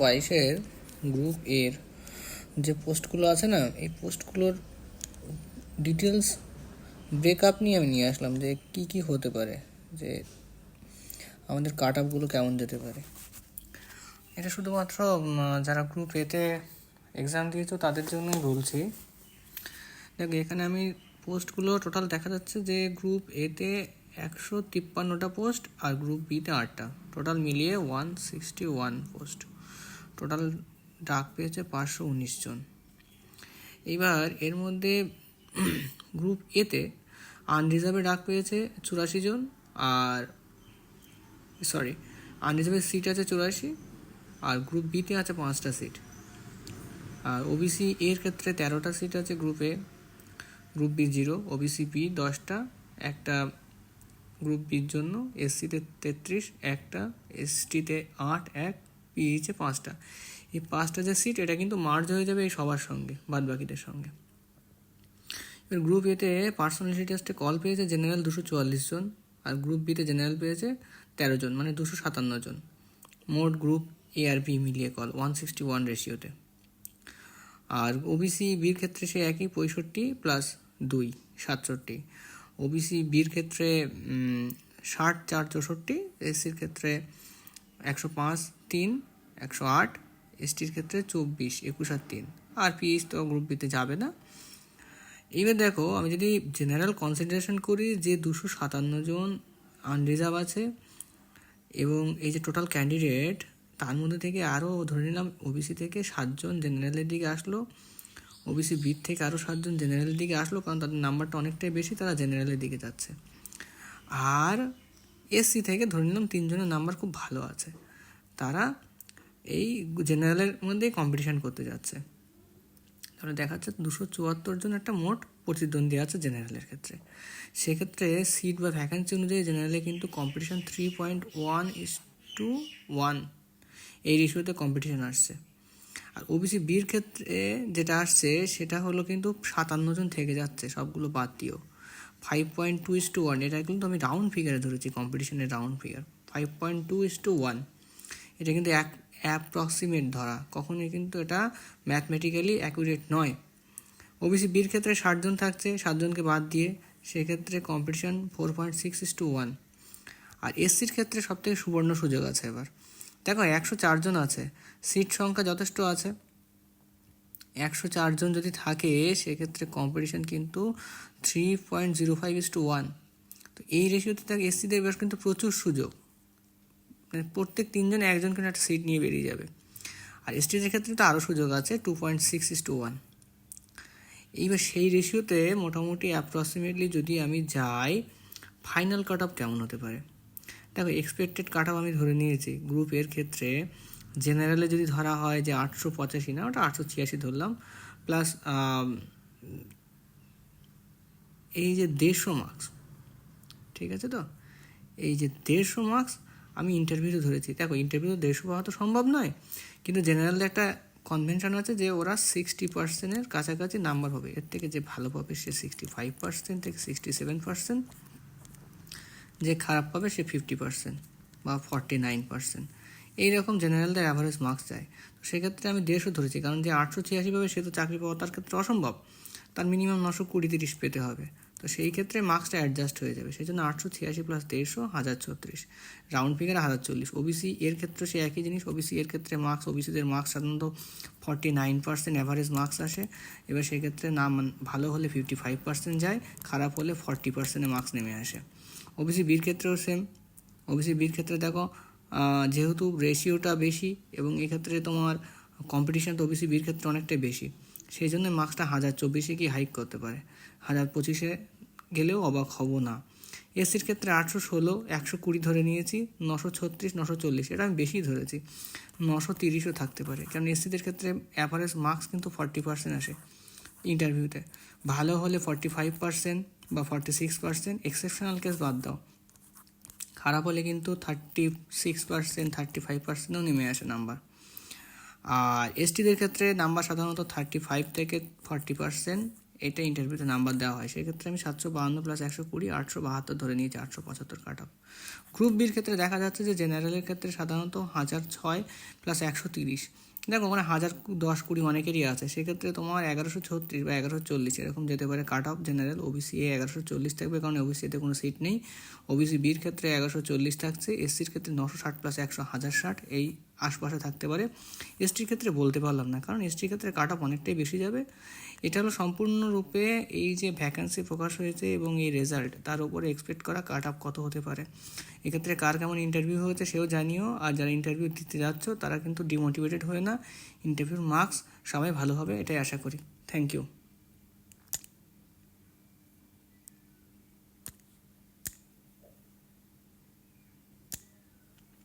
22-এর group এর যে পোস্টগুলো আছে না, এই পোস্টগুলোর ডিটেলস ব্রেকআপ নিয়ে আমি নিয়ে আসলাম যে কি কি হতে পারে, যে আমাদের কাট আপগুলো কেমন যেতে পারে। এটা শুধুমাত্র যারা গ্রুপ এতে এক্সাম দিয়েছো তাদের জন্যই বলছি। দেখ, এখানে আমি পোস্টগুলো টোটাল দেখা যাচ্ছে যে গ্রুপ এতে 153টা পোস্ট আর গ্রুপ বিতে 8টা, টোটাল মিলিয়ে 161 পোস্ট। টোটাল ডাক পেয়েছে 519 জন। এইবার এর মধ্যে গ্রুপ এতে আনরিজার্ভে ডাক পেয়েছে 84 জন, আর আনরিজার্ভের সিট আছে 84, আর গ্রুপ বিতে আছে 5টা সিট। আর ওবিসি এর ক্ষেত্রে 13টা সিট আছে গ্রুপে, গ্রুপ বি 0, ওবিসি বি 10টা, একটা গ্রুপ বির জন্য, এসসিতে 33 একটা, এসটিতে 8 এক, পিএইচে 5টা। এই 5টা যে সিট এটা কিন্তু মার্জ হয়ে যাবে এই সবার সঙ্গে, বাদ বাকিদের সঙ্গে। এবার গ্রুপ এতে পার্সোনালিটি টেস্টে কল পেয়েছে জেনারেল 244 জন, আর গ্রুপ বিতে জেনারেল পেয়েছে 13 জন, মানে 257 জন। মোট গ্রুপ এ আর বি মিলিয়ে কল 161 রেশিওতে। আর ওবিসি বির ক্ষেত্রে সে একই 65 প্লাস 2 67। ওবিসি বির ক্ষেত্রে 60 4 64, এসসির ক্ষেত্রে 105 3 108, এসটির ক্ষেত্রে 24 21 আর 3। আর পিএইচ তো গ্রুপ বিতে যাবে না। এইবার দেখো, আমি যদি জেনারেল কনসিডারেশন করি যে 257 জন আনরিজার্ভ আছে, এবং এই যে টোটাল ক্যান্ডিডেট তার মধ্যে থেকে আরও ধরে নিলাম ওবিসি থেকে 7 জন জেনারেলের দিকে আসলো, ওবিসি বির থেকে আরও 7 জন জেনারেলের দিকে আসলো, কারণ তাদের নাম্বারটা অনেকটাই বেশি, তারা জেনারেলের দিকে যাচ্ছে। আর এসসি থেকে ধরে নিলাম 3 জনের নাম্বার খুব ভালো আছে, তারা এই জেনারেলের মধ্যেই কম্পিটিশান করতে যাচ্ছে। তাহলে দেখা যাচ্ছে 274 জন একটা মোট প্রতিদ্বন্দ্বী আছে জেনারেলের ক্ষেত্রে। সেক্ষেত্রে সিট বা ভ্যাকেন্সি অনুযায়ী জেনারেলে কিন্তু কম্পিটিশান 3.1:1 এই রেশিওতে কম্পিটিশান আসছে। আর ওবিসি বির ক্ষেত্রে যেটা আসছে সেটা হলো কিন্তু 57 জন থেকে যাচ্ছে, সবগুলো বাদ দিও। 5.2:1, এটা কিন্তু আমি রাউন্ড ফিগারে ধরেছি, কম্পিটিশনের রাউন্ড ফিগার 5.2:1। এটা কিন্তু অ্যাপ্রক্সিমেট ধরা, কখনোই কিন্তু এটা ম্যাথমেটিক্যালি অ্যাকুরেট নয়। ওবিসি বির ক্ষেত্রে 60 জন থাকছে, 7 জনকে বাদ দিয়ে, সেক্ষেত্রে কম্পিটিশান 4.6:1। আর এসসির ক্ষেত্রে সবথেকে সুবর্ণ সুযোগ আছে। এবার দেখো, 104 জন আছে, সিট সংখ্যা যথেষ্ট আছে। 104 জন যদি থাকে সেক্ষেত্রে কম্পিটিশান কিন্তু 3.05:1। তো এই রেশিওতে থাকে এসসিদের এবার কিন্তু প্রচুর সুযোগ, মানে প্রত্যেক 3 জন একজন কিন্তু একটা সিট নিয়ে বেরিয়ে যাবে। আর এসটিদের ক্ষেত্রে তো আরও সুযোগ আছে, 2.6:1। এইবার সেই রেশিওতে মোটামুটি অ্যাপ্রক্সিমেটলি যদি আমি যাই, ফাইনাল কাট অফ কেমন হতে পারে। দেখো, এক্সপেক্টেড কাট অফ আমি ধরে নিয়েছি গ্রুপ এর ক্ষেত্রে। জেনারেলে যদি ধরা হয় যে 885 না, ওটা 886 ধরলাম, প্লাস এই যে 150 মার্কস, ঠিক আছে? তো এই যে 150 মার্কস আমি ইন্টারভিউতে ধরেছি। দেখো, ইন্টারভিউতে 150 পাওয়া তো সম্ভব নয়, কিন্তু জেনারেলে একটা কনভেনশন আছে যে ওরা 60%-এর কাছাকাছি নাম্বার হবে, এর থেকে যে ভালো পাবে সে 65% থেকে 67%, যে খারাপ পাবে সে 50% বা 49%। এইরকম জেনারেলদের অ্যাভারেজ মার্কস চায়। তো সেক্ষেত্রে আমি 150 ধরেছি, কারণ যে 886 পাবে সে তো চাকরি পাওয়া তার ক্ষেত্রে অসম্ভব, তার মিনিমাম 920-30 পেতে হবে। তো সেই ক্ষেত্রে মার্কসটা অ্যাডজাস্ট হয়ে যাবে, সেই জন্য 886 প্লাস 150 1034, রাউন্ড ফিগার 1040। ওবিসি এর ক্ষেত্রে সে একই জিনিস, ওবিসি এর ক্ষেত্রে মার্কস, ওবিসিদের মার্কস সাধারণত 49% অ্যাভারেজ মার্কস আসে। এবার সেক্ষেত্রে ভালো হলে 55% যায়, খারাপ হলে 40%-এ মার্কস নেমে আসে। ওবিসি বির ক্ষেত্রেও সেম। ওবিসি বির ক্ষেত্রে দেখো, যেহেতু রেশিওটা বেশি এবং এক্ষেত্রে তোমার কম্পিটিশান তো ওবিসি বির ক্ষেত্রে অনেকটাই বেশি, সেই জন্য মার্কসটা 1024 কি হাইক করতে পারে, 1025 গেলেও অবাক হব না। এসসির ক্ষেত্রে 816, 120 ধরে নিয়েছি, 936 940, এটা আমি বেশি ধরেছি, 930ও থাকতে পারে, কারণ এসসিদের ক্ষেত্রে অ্যাভারেজ মার্কস কিন্তু 40% আসে ইন্টারভিউতে। ভালো হলে 45% বা 46%, এক্সেপশনাল কেস বাদ দাও। খারাপ হলে কিন্তু 36% 35%ও নেমে আসে নাম্বার। আর এসটিদের ক্ষেত্রে নাম্বার সাধারণত 35 থেকে 40%, এটা ইন্টারভিউতে নাম্বার দেওয়া হয়। সেক্ষেত্রে আমি 752 প্লাস 120 872 ধরে নিয়েছি, 875 কাট অফ। গ্রুপ বির ক্ষেত্রে দেখা যাচ্ছে যে জেনারেলের ক্ষেত্রে সাধারণত 1006 প্লাস 130, দেখো ওখানে 1010-20 অনেকেরই আছে, সেক্ষেত্রে তোমার 1136 বা 1140 এরকম যেতে পারে cut off. General OBC A 1140 থাকবে, কারণ ওবিসিতে কোনো সিট নেই। ওবিসি বির ক্ষেত্রে 1140 থাকছে, এসসির ক্ষেত্রে 960 প্লাস 100 1060 এই আশপাশে থাকতে পারে। এসটির ক্ষেত্রে বলতে পারলাম না, কারণ এসটির ক্ষেত্রে কাট অফ অনেকটাই বেশি যাবে। এটা হলো সম্পূর্ণরূপে এই যে ভ্যাকেন্সি প্রকাশ হয়েছে এবং এই রেজাল্ট, তার উপরে এক্সপেক্ট করা কাট অফ কত হতে পারে। এক্ষেত্রে কার কেমন ইন্টারভিউ হয়েছে সেও জানিও, আর যারা ইন্টারভিউ দিতে যাচ্ছ তারা কিন্তু ডিমোটিভেটেড হয়ে না, ইন্টারভিউর মার্কস সবাই ভালো হবে এটাই আশা করি। Thank you.